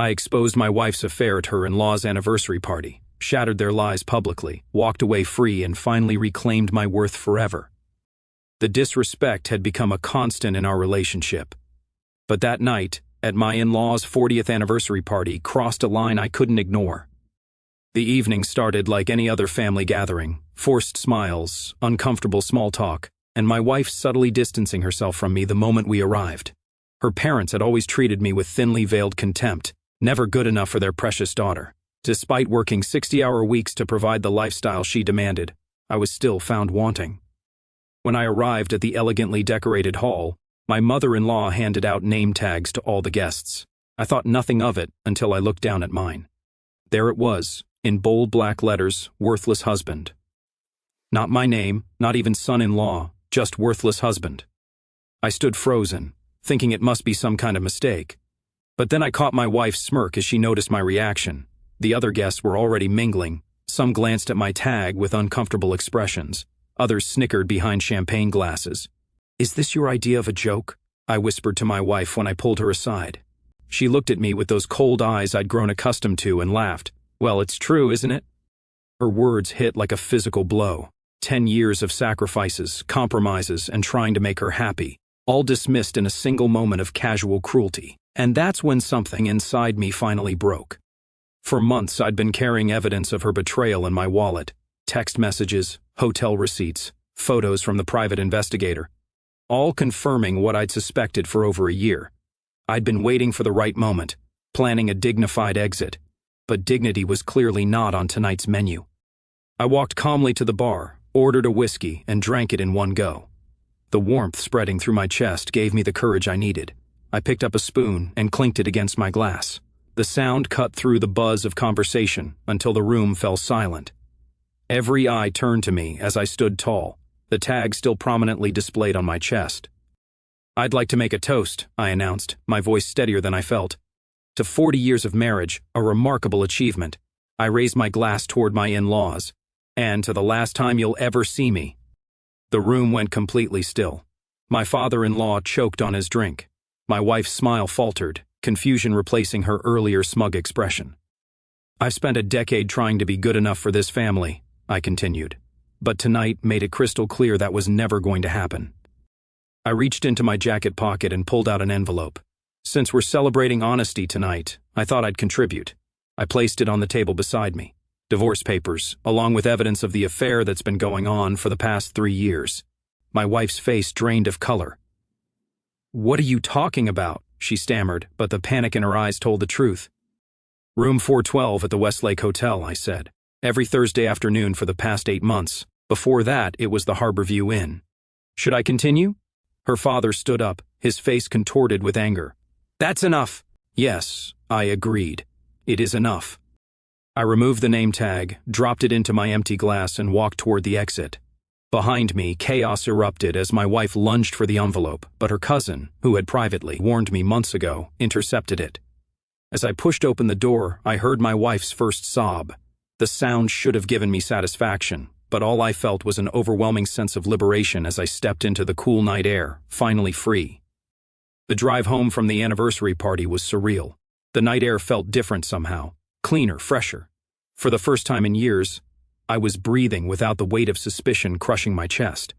I exposed my wife's affair at her in-law's anniversary party, shattered their lies publicly, walked away free, and finally reclaimed my worth forever. The disrespect had become a constant in our relationship. But that night, at my in-law's 40th anniversary party, crossed a line I couldn't ignore. The evening started like any other family gathering, forced smiles, uncomfortable small talk, and my wife subtly distancing herself from me the moment we arrived. Her parents had always treated me with thinly veiled contempt, never good enough for their precious daughter. Despite working 60-hour weeks to provide the lifestyle she demanded, I was still found wanting. When I arrived at the elegantly decorated hall, my mother-in-law handed out name tags to all the guests. I thought nothing of it until I looked down at mine. There it was, in bold black letters, worthless husband. Not my name, not even son-in-law, just worthless husband. I stood frozen, thinking it must be some kind of mistake. But then I caught my wife's smirk as she noticed my reaction. The other guests were already mingling. Some glanced at my tag with uncomfortable expressions. Others snickered behind champagne glasses. "Is this your idea of a joke?" I whispered to my wife when I pulled her aside. She looked at me with those cold eyes I'd grown accustomed to and laughed. "Well, it's true, isn't it?" Her words hit like a physical blow. 10 years of sacrifices, compromises, and trying to make her happy, all dismissed in a single moment of casual cruelty. And that's when something inside me finally broke. For months I'd been carrying evidence of her betrayal in my wallet. Text messages, hotel receipts, photos from the private investigator, all confirming what I'd suspected for over a year. I'd been waiting for the right moment, planning a dignified exit, but dignity was clearly not on tonight's menu. I walked calmly to the bar, ordered a whiskey, and drank it in one go. The warmth spreading through my chest gave me the courage I needed. I picked up a spoon and clinked it against my glass. The sound cut through the buzz of conversation until the room fell silent. Every eye turned to me as I stood tall, the tag still prominently displayed on my chest. "I'd like to make a toast," I announced, my voice steadier than I felt. "To 40 years of marriage, a remarkable achievement." I raised my glass toward my in-laws. "And to the last time you'll ever see me." The room went completely still. My father-in-law choked on his drink. My wife's smile faltered, confusion replacing her earlier smug expression. "I've spent a decade trying to be good enough for this family," I continued, but tonight made it crystal clear that was never going to happen. I reached into my jacket pocket and pulled out an envelope. Since we're celebrating honesty tonight, I thought I'd contribute. I placed it on the table beside me. Divorce papers, along with evidence of the affair that's been going on for the past 3 years. My wife's face drained of color. "What are you talking about?" she stammered, but the panic in her eyes told the truth. "Room 412 at the Westlake Hotel," I said. "Every Thursday afternoon for the past 8 months. Before that, it was the Harborview Inn." "Should I continue?" Her father stood up, his face contorted with anger. "That's enough." "Yes," I agreed. "It is enough." I removed the name tag, dropped it into my empty glass, and walked toward the exit. Behind me, chaos erupted as my wife lunged for the envelope, but her cousin, who had privately warned me months ago, intercepted it. As I pushed open the door, I heard my wife's first sob. The sound should have given me satisfaction, but all I felt was an overwhelming sense of liberation as I stepped into the cool night air, finally free. The drive home from the anniversary party was surreal. The night air felt different somehow, cleaner, fresher. For the first time in years, I was breathing without the weight of suspicion crushing my chest.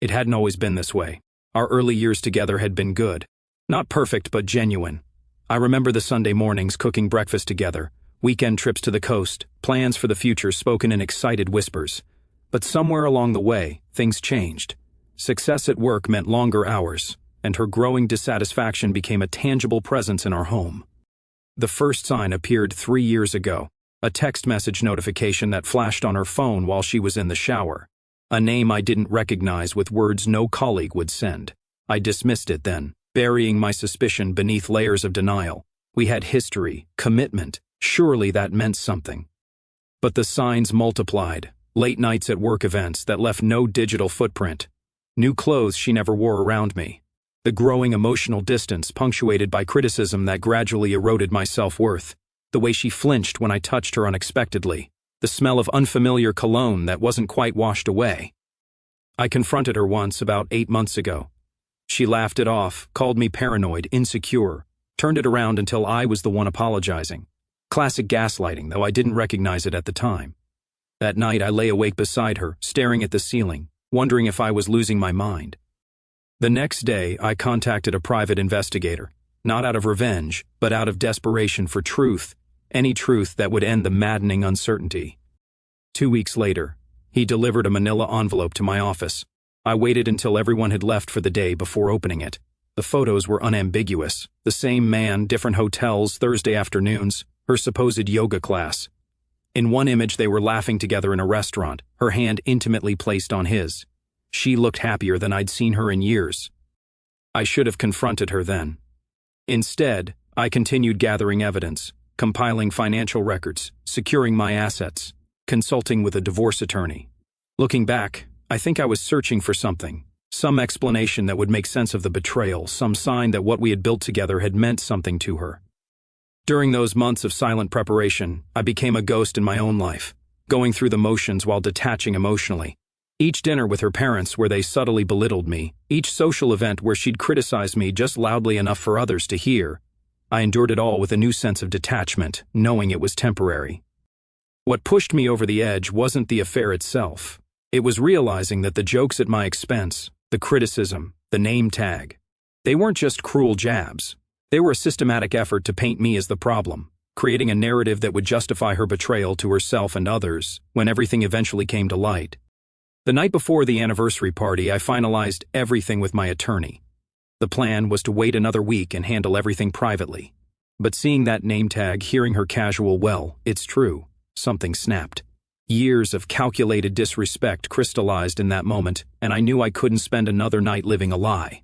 It hadn't always been this way. Our early years together had been good. Not perfect, but genuine. I remember the Sunday mornings cooking breakfast together, weekend trips to the coast, plans for the future spoken in excited whispers. But somewhere along the way, things changed. Success at work meant longer hours, and her growing dissatisfaction became a tangible presence in our home. The first sign appeared 3 years ago. A text message notification that flashed on her phone while she was in the shower. A name I didn't recognize with words no colleague would send. I dismissed it then, burying my suspicion beneath layers of denial. We had history, commitment. Surely that meant something. But the signs multiplied. Late nights at work events that left no digital footprint. New clothes she never wore around me. The growing emotional distance punctuated by criticism that gradually eroded my self-worth. The way she flinched when I touched her unexpectedly, the smell of unfamiliar cologne that wasn't quite washed away. I confronted her once about 8 months ago. She laughed it off, called me paranoid, insecure, turned it around until I was the one apologizing. Classic gaslighting, though I didn't recognize it at the time. That night I lay awake beside her, staring at the ceiling, wondering if I was losing my mind. The next day, I contacted a private investigator, not out of revenge, but out of desperation for truth, any truth that would end the maddening uncertainty. 2 weeks later, he delivered a manila envelope to my office. I waited until everyone had left for the day before opening it. The photos were unambiguous. The same man, different hotels, Thursday afternoons, her supposed yoga class. In one image they were laughing together in a restaurant, her hand intimately placed on his. She looked happier than I'd seen her in years. I should have confronted her then. Instead, I continued gathering evidence, compiling financial records, securing my assets, consulting with a divorce attorney. Looking back, I think I was searching for something, some explanation that would make sense of the betrayal, some sign that what we had built together had meant something to her. During those months of silent preparation, I became a ghost in my own life, going through the motions while detaching emotionally. Each dinner with her parents where they subtly belittled me, each social event where she'd criticized me just loudly enough for others to hear, I endured it all with a new sense of detachment, knowing it was temporary. What pushed me over the edge wasn't the affair itself. It was realizing that the jokes at my expense, the criticism, the name tag, they weren't just cruel jabs. They were a systematic effort to paint me as the problem, creating a narrative that would justify her betrayal to herself and others when everything eventually came to light. The night before the anniversary party, I finalized everything with my attorney. The plan was to wait another week and handle everything privately. But seeing that name tag, hearing her casual, "Well, it's true," something snapped. Years of calculated disrespect crystallized in that moment, and I knew I couldn't spend another night living a lie.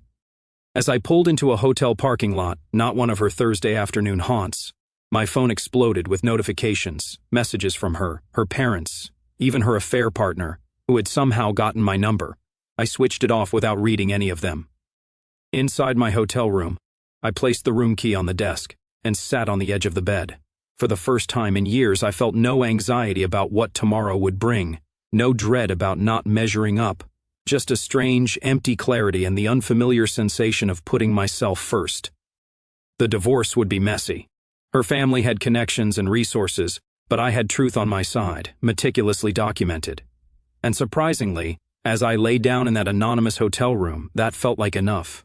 As I pulled into a hotel parking lot, not one of her Thursday afternoon haunts, my phone exploded with notifications, messages from her, her parents, even her affair partner, who had somehow gotten my number. I switched it off without reading any of them. Inside my hotel room, I placed the room key on the desk and sat on the edge of the bed. For the first time in years, I felt no anxiety about what tomorrow would bring, no dread about not measuring up, just a strange, empty clarity and the unfamiliar sensation of putting myself first. The divorce would be messy. Her family had connections and resources, but I had truth on my side, meticulously documented. And surprisingly, as I lay down in that anonymous hotel room, that felt like enough.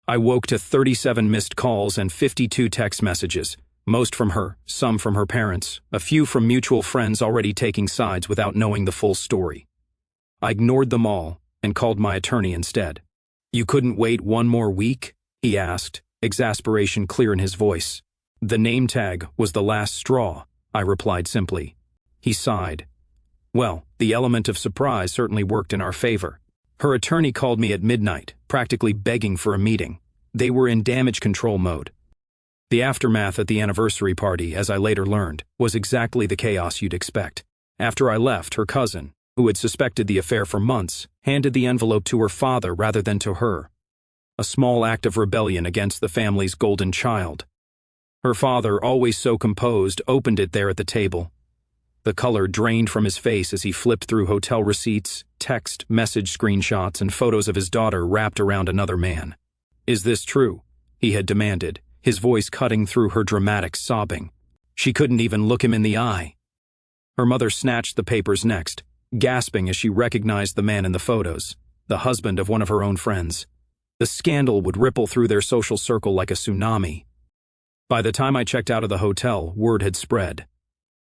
I woke to 37 missed calls and 52 text messages, most from her, some from her parents, a few from mutual friends already taking sides without knowing the full story. I ignored them all and called my attorney instead. "You couldn't wait one more week?" he asked, exasperation clear in his voice. "The name tag was the last straw," I replied simply. He sighed. Well, the element of surprise certainly worked in our favor. Her attorney called me at midnight, practically begging for a meeting. They were in damage control mode. The aftermath at the anniversary party, as I later learned, was exactly the chaos you'd expect. After I left, her cousin, who had suspected the affair for months, handed the envelope to her father rather than to her. A small act of rebellion against the family's golden child. Her father, always so composed, opened it there at the table. The color drained from his face as he flipped through hotel receipts, text, message screenshots, and photos of his daughter wrapped around another man. "Is this true?" he had demanded, his voice cutting through her dramatic sobbing. She couldn't even look him in the eye. Her mother snatched the papers next, gasping as she recognized the man in the photos, the husband of one of her own friends. The scandal would ripple through their social circle like a tsunami. By the time I checked out of the hotel, word had spread.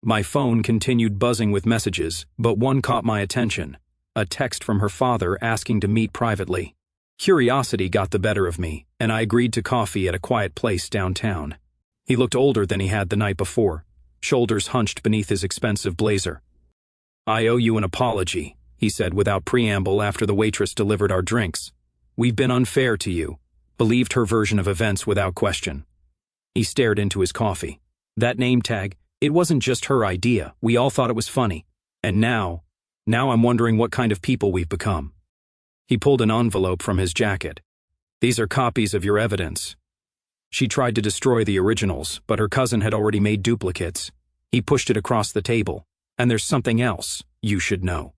My phone continued buzzing with messages, but one caught my attention, a text from her father asking to meet privately. Curiosity got the better of me, and I agreed to coffee at a quiet place downtown. He looked older than he had the night before, shoulders hunched beneath his expensive blazer. "I owe you an apology," he said without preamble after the waitress delivered our drinks. "We've been unfair to you," believed her version of events without question. He stared into his coffee. That name tag, it wasn't just her idea. We all thought it was funny. And now I'm wondering what kind of people we've become. He pulled an envelope from his jacket. "These are copies of your evidence." She tried to destroy the originals, but her cousin had already made duplicates. He pushed it across the table. "And there's something else you should know."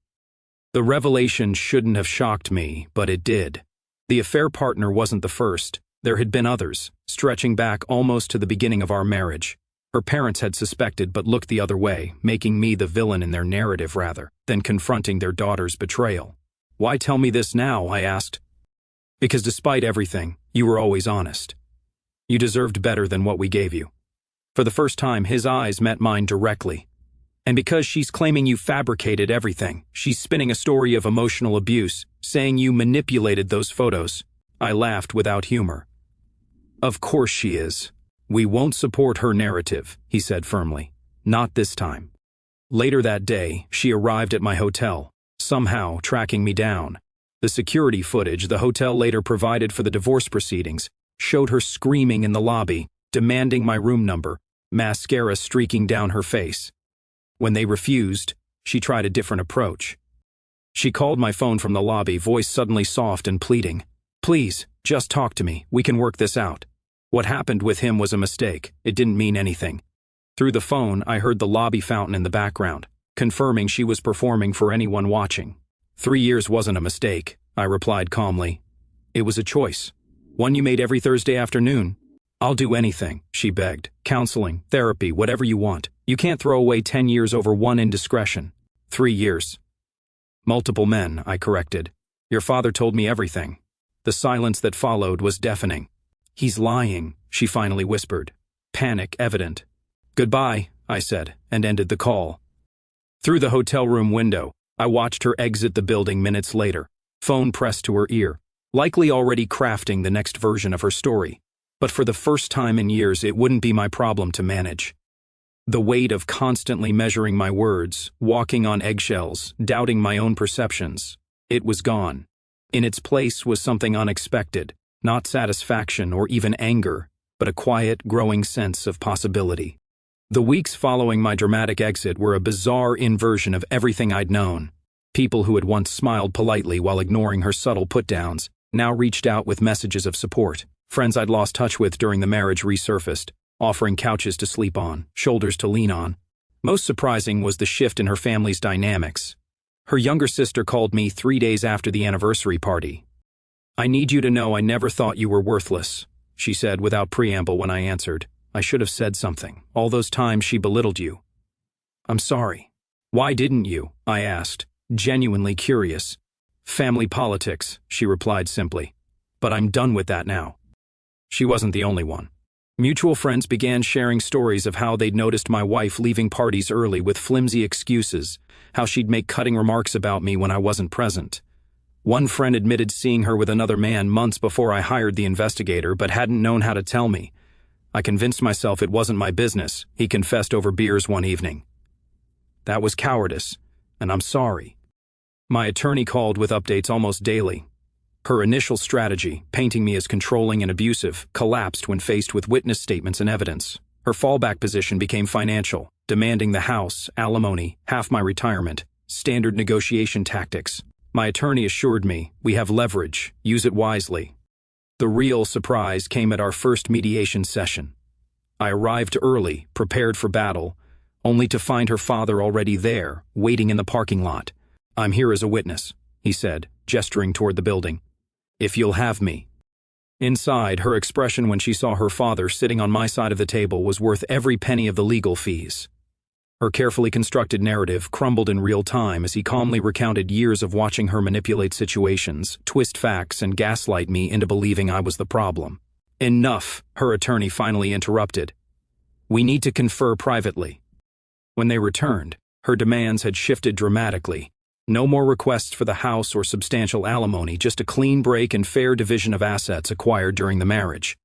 The revelation shouldn't have shocked me, but it did. The affair partner wasn't the first. There had been others, stretching back almost to the beginning of our marriage. Her parents had suspected but looked the other way, making me the villain in their narrative rather than confronting their daughter's betrayal. "Why tell me this now?" I asked. "Because despite everything, you were always honest. You deserved better than what we gave you." For the first time, his eyes met mine directly. "And because she's claiming you fabricated everything, she's spinning a story of emotional abuse, saying you manipulated those photos." I laughed without humor. "Of course she is. We won't support her narrative," he said firmly. "Not this time." Later that day, she arrived at my hotel, somehow tracking me down. The security footage the hotel later provided for the divorce proceedings showed her screaming in the lobby, demanding my room number, mascara streaking down her face. When they refused, she tried a different approach. She called my phone from the lobby, voice suddenly soft and pleading. "Please, just talk to me. We can work this out. What happened with him was a mistake. It didn't mean anything." Through the phone, I heard the lobby fountain in the background, confirming she was performing for anyone watching. 3 years wasn't a mistake," I replied calmly. "It was a choice. One you made every Thursday afternoon." "I'll do anything," she begged. "Counseling, therapy, whatever you want. You can't throw away 10 years over one indiscretion." 3 years. "Multiple men," I corrected. "Your father told me everything." The silence that followed was deafening. "He's lying," she finally whispered. Panic evident. "Goodbye," I said, and ended the call. Through the hotel room window, I watched her exit the building minutes later, phone pressed to her ear, likely already crafting the next version of her story. But for the first time in years, it wouldn't be my problem to manage. The weight of constantly measuring my words, walking on eggshells, doubting my own perceptions, it was gone. In its place was something unexpected, not satisfaction or even anger, but a quiet, growing sense of possibility. The weeks following my dramatic exit were a bizarre inversion of everything I'd known. People who had once smiled politely while ignoring her subtle put-downs now reached out with messages of support. Friends I'd lost touch with during the marriage resurfaced, offering couches to sleep on, shoulders to lean on. Most surprising was the shift in her family's dynamics. Her younger sister called me 3 days after the anniversary party. "I need you to know I never thought you were worthless," she said without preamble when I answered. "I should have said something. All those times she belittled you." "I'm sorry." "Why didn't you?" I asked, genuinely curious. "Family politics," she replied simply. "But I'm done with that now." She wasn't the only one. Mutual friends began sharing stories of how they'd noticed my wife leaving parties early with flimsy excuses, how she'd make cutting remarks about me when I wasn't present. One friend admitted seeing her with another man months before I hired the investigator but hadn't known how to tell me. "I convinced myself it wasn't my business," he confessed over beers one evening. "That was cowardice, and I'm sorry." My attorney called with updates almost daily. Her initial strategy, painting me as controlling and abusive, collapsed when faced with witness statements and evidence. Her fallback position became financial, demanding the house, alimony, half my retirement, standard negotiation tactics. My attorney assured me, "We have leverage, use it wisely." The real surprise came at our first mediation session. I arrived early, prepared for battle, only to find her father already there, waiting in the parking lot. "I'm here as a witness," he said, gesturing toward the building. "If you'll have me." Inside, her expression when she saw her father sitting on my side of the table was worth every penny of the legal fees. Her carefully constructed narrative crumbled in real time as he calmly recounted years of watching her manipulate situations, twist facts, and gaslight me into believing I was the problem. "Enough," her attorney finally interrupted. "We need to confer privately." When they returned, her demands had shifted dramatically. No more requests for the house or substantial alimony, just a clean break and fair division of assets acquired during the marriage.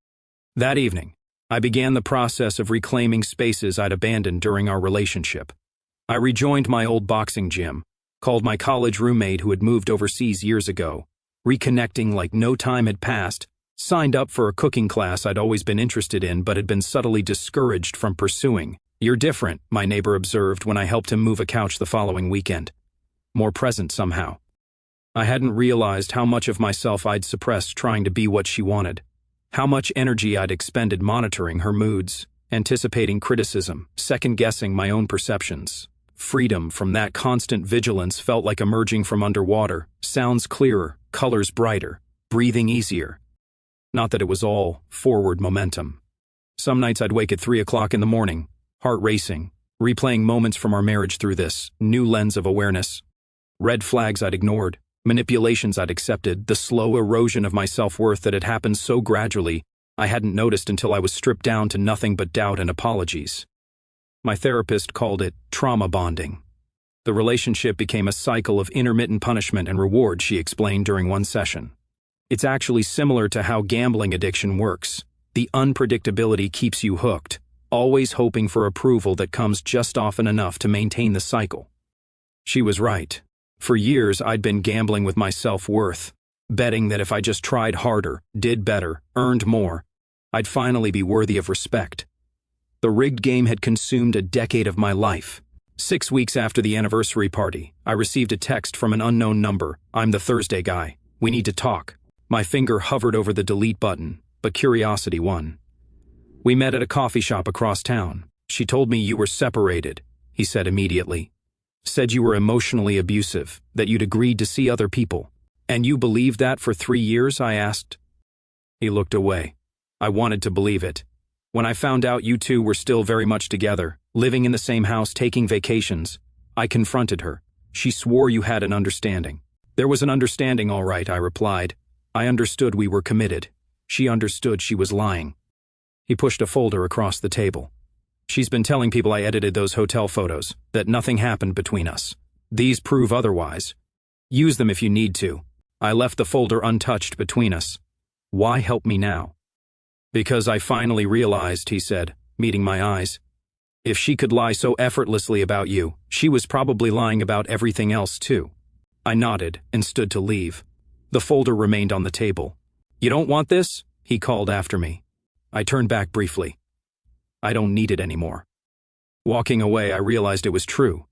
That evening, I began the process of reclaiming spaces I'd abandoned during our relationship. I rejoined my old boxing gym, called my college roommate who had moved overseas years ago, reconnecting like no time had passed, signed up for a cooking class I'd always been interested in but had been subtly discouraged from pursuing. "You're different," my neighbor observed when I helped him move a couch the following weekend. More present somehow. I hadn't realized how much of myself I'd suppressed trying to be what she wanted, how much energy I'd expended monitoring her moods, anticipating criticism, second-guessing my own perceptions. Freedom from that constant vigilance felt like emerging from underwater, sounds clearer, colors brighter, breathing easier. Not that it was all forward momentum. Some nights I'd wake at 3 o'clock in the morning, heart racing, replaying moments from our marriage through this new lens of awareness. Red flags I'd ignored, manipulations I'd accepted, the slow erosion of my self-worth that had happened so gradually I hadn't noticed until I was stripped down to nothing but doubt and apologies. My therapist called it trauma bonding. The relationship became a cycle of intermittent punishment and reward, she explained during one session. It's actually similar to how gambling addiction works. The unpredictability keeps you hooked, always hoping for approval that comes just often enough to maintain the cycle. She was right. For years, I'd been gambling with my self-worth, betting that if I just tried harder, did better, earned more, I'd finally be worthy of respect. The rigged game had consumed a decade of my life. 6 weeks after the anniversary party, I received a text from an unknown number. "I'm the Thursday guy. We need to talk." My finger hovered over the delete button, but curiosity won. "We met at a coffee shop across town. She told me you were separated," he said immediately. "Said you were emotionally abusive, that you'd agreed to see other people." "And you believed that for 3 years?" I asked. He looked away. I wanted to believe it. "When I found out you two were still very much together, living in the same house, taking vacations, I confronted her. She swore you had an understanding." "There was an understanding, all right," I replied. "I understood we were committed. She understood she was lying." He pushed a folder across the table. "She's been telling people I edited those hotel photos, that nothing happened between us. These prove otherwise. Use them if you need to. I left the folder untouched between us. Why help me now?" "Because I finally realized," he said, meeting my eyes. "If she could lie so effortlessly about you, she was probably lying about everything else too." I nodded and stood to leave. The folder remained on the table. "You don't want this?" he called after me. I turned back briefly. "I don't need it anymore." Walking away, I realized it was true.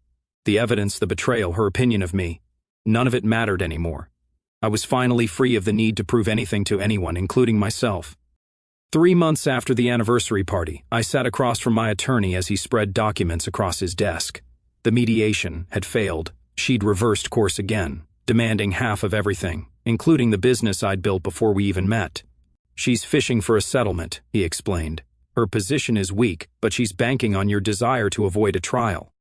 The evidence, the betrayal, her opinion of me, none of it mattered anymore. I was finally free of the need to prove anything to anyone, including myself. 3 months after the anniversary party, I sat across from my attorney as he spread documents across his desk. The mediation had failed. She'd reversed course again, demanding half of everything, including the business I'd built before we even met. "She's fishing for a settlement," he explained. "Her position is weak, but she's banking on your desire to avoid a trial."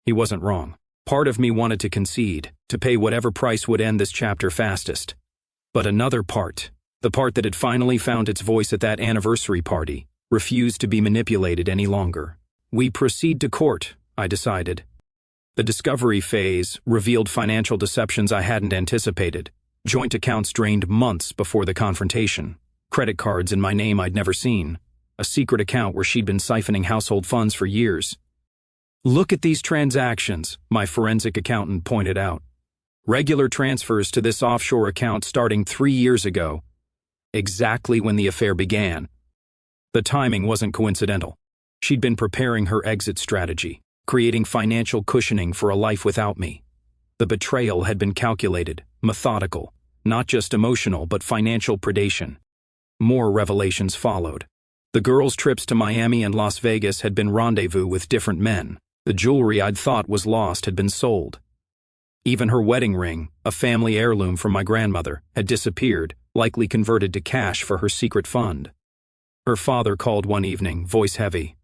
He wasn't wrong. Part of me wanted to concede, to pay whatever price would end this chapter fastest. But another part, the part that had finally found its voice at that anniversary party, refused to be manipulated any longer. "We proceed to court," I decided. The discovery phase revealed financial deceptions I hadn't anticipated. Joint accounts drained months before the confrontation. Credit cards in my name I'd never seen. A secret account where she'd been siphoning household funds for years. "Look at these transactions," my forensic accountant pointed out. "Regular transfers to this offshore account starting 3 years ago, exactly when the affair began." The timing wasn't coincidental. She'd been preparing her exit strategy, creating financial cushioning for a life without me. The betrayal had been calculated, methodical, not just emotional but financial predation. More revelations followed. The girls' trips to Miami and Las Vegas had been rendezvous with different men. The jewelry I'd thought was lost had been sold. Even her wedding ring, a family heirloom from my grandmother, had disappeared, likely converted to cash for her secret fund. Her father called one evening, voice heavy.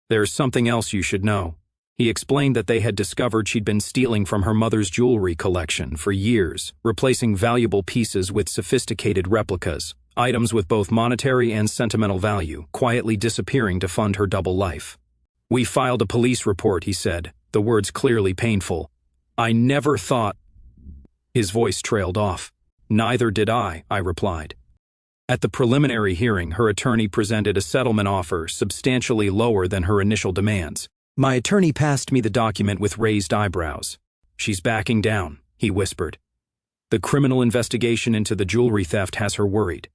"There's something else you should know." He explained that they had discovered she'd been stealing from her mother's jewelry collection for years, replacing valuable pieces with sophisticated replicas, items with both monetary and sentimental value, quietly disappearing to fund her double life. "We filed a police report," he said, the words clearly painful. "I never thought—" His voice trailed off. "Neither did I," I replied. At the preliminary hearing, her attorney presented a settlement offer substantially lower than her initial demands. My attorney passed me the document with raised eyebrows. "She's backing down," he whispered. "The criminal investigation into the jewelry theft has her worried."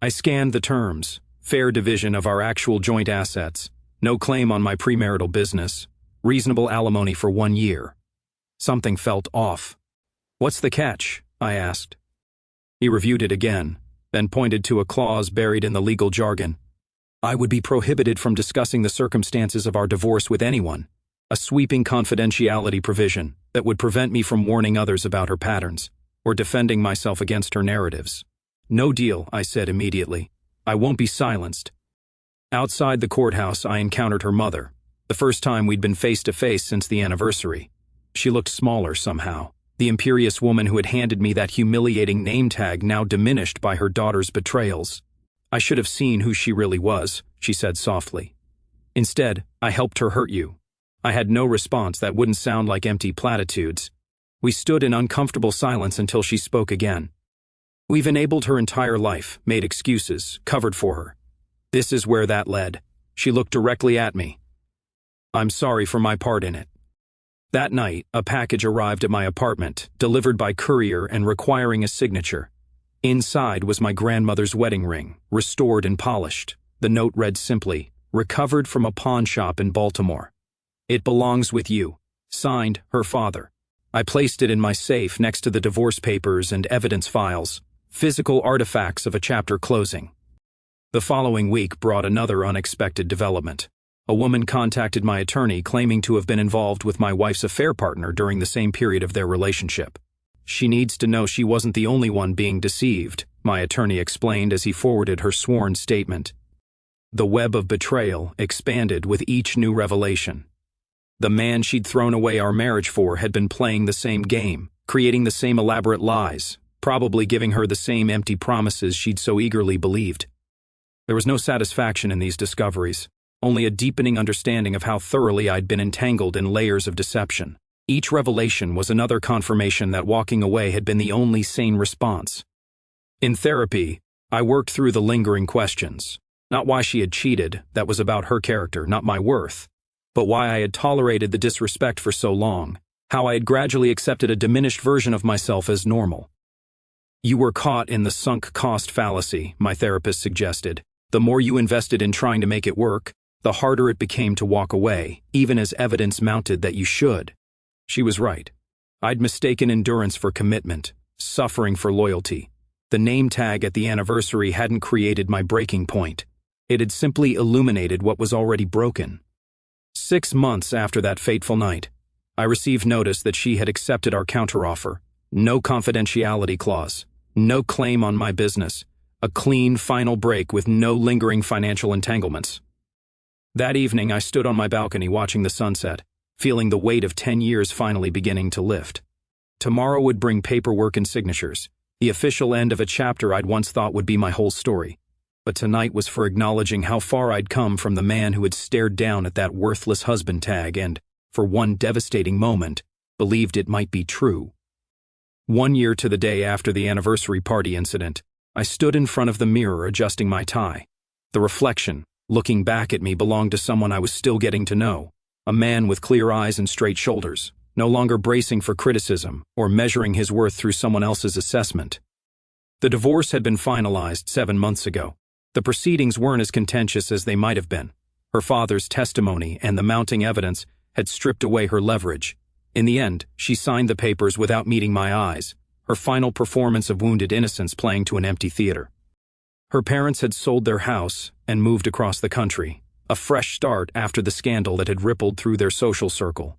I scanned the terms. Fair division of our actual joint assets. No claim on my premarital business. Reasonable alimony for 1 year. Something felt off. "What's the catch?" I asked. He reviewed it again, then pointed to a clause buried in the legal jargon. "I would be prohibited from discussing the circumstances of our divorce with anyone. A sweeping confidentiality provision that would prevent me from warning others about her patterns, or defending myself against her narratives." No deal, I said immediately. I won't be silenced. Outside the courthouse, I encountered her mother, the first time we'd been face to face since the anniversary. She looked smaller somehow. The imperious woman who had handed me that humiliating name tag now diminished by her daughter's betrayals. I should have seen who she really was, she said softly. Instead, I helped her hurt you. I had no response that wouldn't sound like empty platitudes. We stood in uncomfortable silence until she spoke again. We've enabled her entire life, made excuses, covered for her. This is where that led. She looked directly at me. I'm sorry for my part in it. That night, a package arrived at my apartment, delivered by courier and requiring a signature. Inside was my grandmother's wedding ring, restored and polished. The note read simply, "Recovered from a pawn shop in Baltimore. It belongs with you." Signed, her father. I placed it in my safe next to the divorce papers and evidence files, physical artifacts of a chapter closing. The following week brought another unexpected development. A woman contacted my attorney claiming to have been involved with my wife's affair partner during the same period of their relationship. She needs to know she wasn't the only one being deceived, my attorney explained as he forwarded her sworn statement. The web of betrayal expanded with each new revelation. The man she'd thrown away our marriage for had been playing the same game, creating the same elaborate lies, probably giving her the same empty promises she'd so eagerly believed. There was no satisfaction in these discoveries, only a deepening understanding of how thoroughly I'd been entangled in layers of deception. Each revelation was another confirmation that walking away had been the only sane response. In therapy, I worked through the lingering questions. Not why she had cheated, that was about her character, not my worth, but why I had tolerated the disrespect for so long, how I had gradually accepted a diminished version of myself as normal. You were caught in the sunk cost fallacy, my therapist suggested. The more you invested in trying to make it work, the harder it became to walk away, even as evidence mounted that you should. She was right. I'd mistaken endurance for commitment, suffering for loyalty. The name tag at the anniversary hadn't created my breaking point. It had simply illuminated what was already broken. 6 months after that fateful night, I received notice that she had accepted our counteroffer. No confidentiality clause, no claim on my business, a clean final break with no lingering financial entanglements. That evening, I stood on my balcony watching the sunset, feeling the weight of 10 years finally beginning to lift. Tomorrow would bring paperwork and signatures, the official end of a chapter I'd once thought would be my whole story. But tonight was for acknowledging how far I'd come from the man who had stared down at that worthless husband tag and, for one devastating moment, believed it might be true. 1 year to the day after the anniversary party incident, I stood in front of the mirror adjusting my tie. The reflection, looking back at me, belonged to someone I was still getting to know, a man with clear eyes and straight shoulders, no longer bracing for criticism or measuring his worth through someone else's assessment. The divorce had been finalized 7 months ago. The proceedings weren't as contentious as they might have been. Her father's testimony and the mounting evidence had stripped away her leverage. In the end, she signed the papers without meeting my eyes, her final performance of wounded innocence playing to an empty theater. Her parents had sold their house and moved across the country, a fresh start after the scandal that had rippled through their social circle.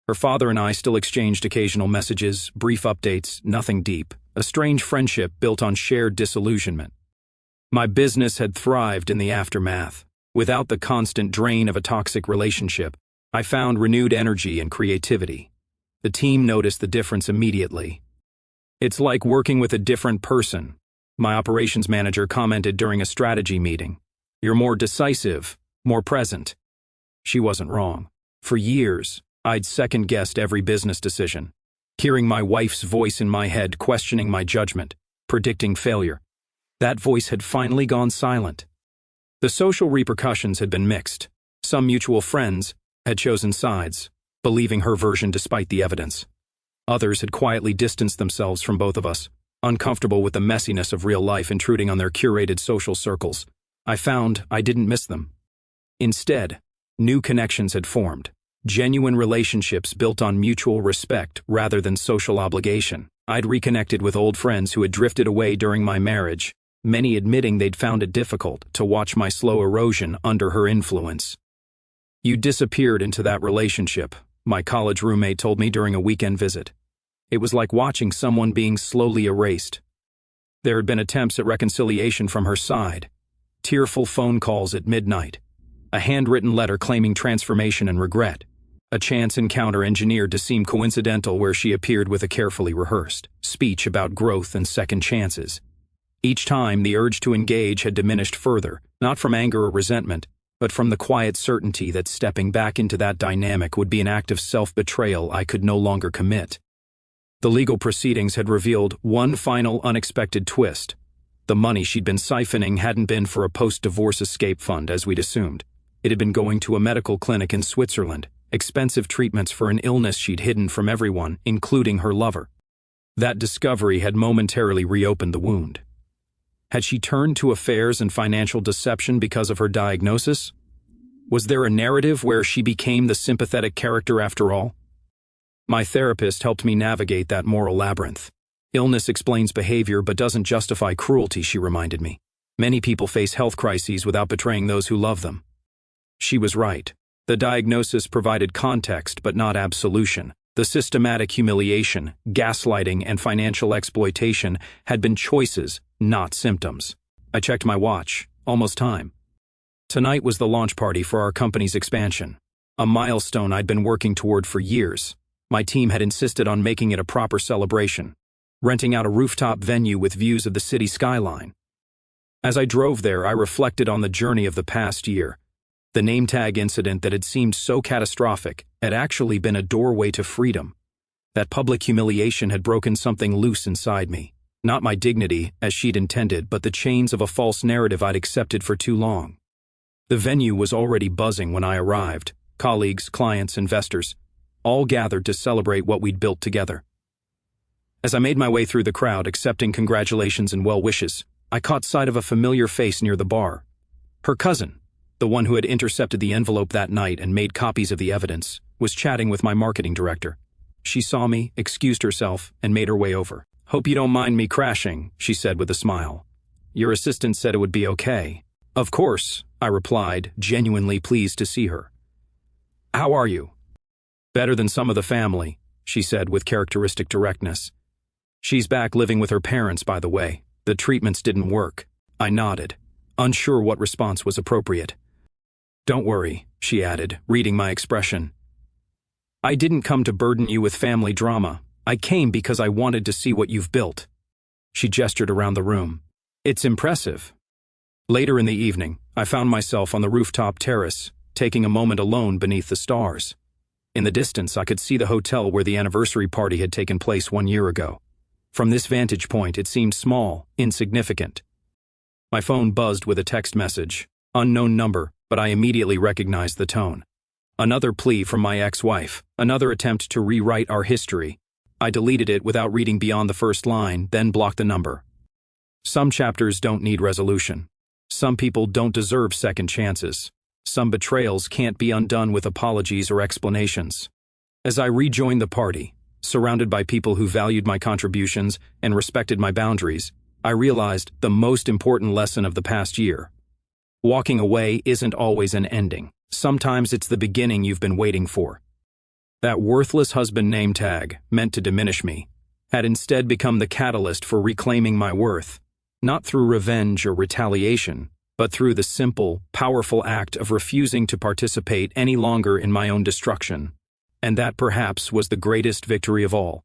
Her father and I still exchanged occasional messages, brief updates, nothing deep, a strange friendship built on shared disillusionment. My business had thrived in the aftermath. Without the constant drain of a toxic relationship, I found renewed energy and creativity. The team noticed the difference immediately. It's like working with a different person, my operations manager commented during a strategy meeting. You're more decisive, more present. She wasn't wrong. For years, I'd second-guessed every business decision, hearing my wife's voice in my head questioning my judgment, predicting failure. That voice had finally gone silent. The social repercussions had been mixed. Some mutual friends had chosen sides, believing her version despite the evidence. Others had quietly distanced themselves from both of us, uncomfortable with the messiness of real life intruding on their curated social circles. I found I didn't miss them. Instead, new connections had formed, genuine relationships built on mutual respect rather than social obligation. I'd reconnected with old friends who had drifted away during my marriage, many admitting they'd found it difficult to watch my slow erosion under her influence. You disappeared into that relationship, my college roommate told me during a weekend visit. It was like watching someone being slowly erased. There had been attempts at reconciliation from her side, tearful phone calls at midnight, a handwritten letter claiming transformation and regret, a chance encounter engineered to seem coincidental where she appeared with a carefully rehearsed speech about growth and second chances. Each time, the urge to engage had diminished further, not from anger or resentment, but from the quiet certainty that stepping back into that dynamic would be an act of self-betrayal I could no longer commit. The legal proceedings had revealed one final unexpected twist. The money she'd been siphoning hadn't been for a post-divorce escape fund, as we'd assumed. It had been going to a medical clinic in Switzerland, expensive treatments for an illness she'd hidden from everyone, including her lover. That discovery had momentarily reopened the wound. Had she turned to affairs and financial deception because of her diagnosis? Was there a narrative where she became the sympathetic character after all? My therapist helped me navigate that moral labyrinth. Illness explains behavior but doesn't justify cruelty, she reminded me. Many people face health crises without betraying those who love them. She was right. The diagnosis provided context but not absolution. The systematic humiliation, gaslighting, and financial exploitation had been choices, not symptoms. I checked my watch. Almost time. Tonight was the launch party for our company's expansion, a milestone I'd been working toward for years. My team had insisted on making it a proper celebration, renting out a rooftop venue with views of the city skyline. As I drove there, I reflected on the journey of the past year. The name tag incident that had seemed so catastrophic had actually been a doorway to freedom. That public humiliation had broken something loose inside me. Not my dignity, as she'd intended, but the chains of a false narrative I'd accepted for too long. The venue was already buzzing when I arrived. Colleagues, clients, investors, all gathered to celebrate what we'd built together. As I made my way through the crowd, accepting congratulations and well wishes, I caught sight of a familiar face near the bar. Her cousin, the one who had intercepted the envelope that night and made copies of the evidence, was chatting with my marketing director. She saw me, excused herself, and made her way over. "Hope you don't mind me crashing," she said with a smile. "Your assistant said it would be okay." "Of course," I replied, genuinely pleased to see her. "How are you?" "Better than some of the family," she said with characteristic directness. "She's back living with her parents, by the way. The treatments didn't work." I nodded, unsure what response was appropriate. "Don't worry," she added, reading my expression. "I didn't come to burden you with family drama. I came because I wanted to see what you've built." She gestured around the room. "It's impressive." Later in the evening, I found myself on the rooftop terrace, taking a moment alone beneath the stars. In the distance, I could see the hotel where the anniversary party had taken place 1 year ago. From this vantage point, it seemed small, insignificant. My phone buzzed with a text message. Unknown number, but I immediately recognized the tone. Another plea from my ex-wife, another attempt to rewrite our history. I deleted it without reading beyond the first line, then blocked the number. Some chapters don't need resolution. Some people don't deserve second chances. Some betrayals can't be undone with apologies or explanations. As I rejoined the party, surrounded by people who valued my contributions and respected my boundaries, I realized the most important lesson of the past year. Walking away isn't always an ending. Sometimes it's the beginning you've been waiting for. That worthless husband name tag, meant to diminish me, had instead become the catalyst for reclaiming my worth, not through revenge or retaliation, but through the simple, powerful act of refusing to participate any longer in my own destruction. And that perhaps was the greatest victory of all.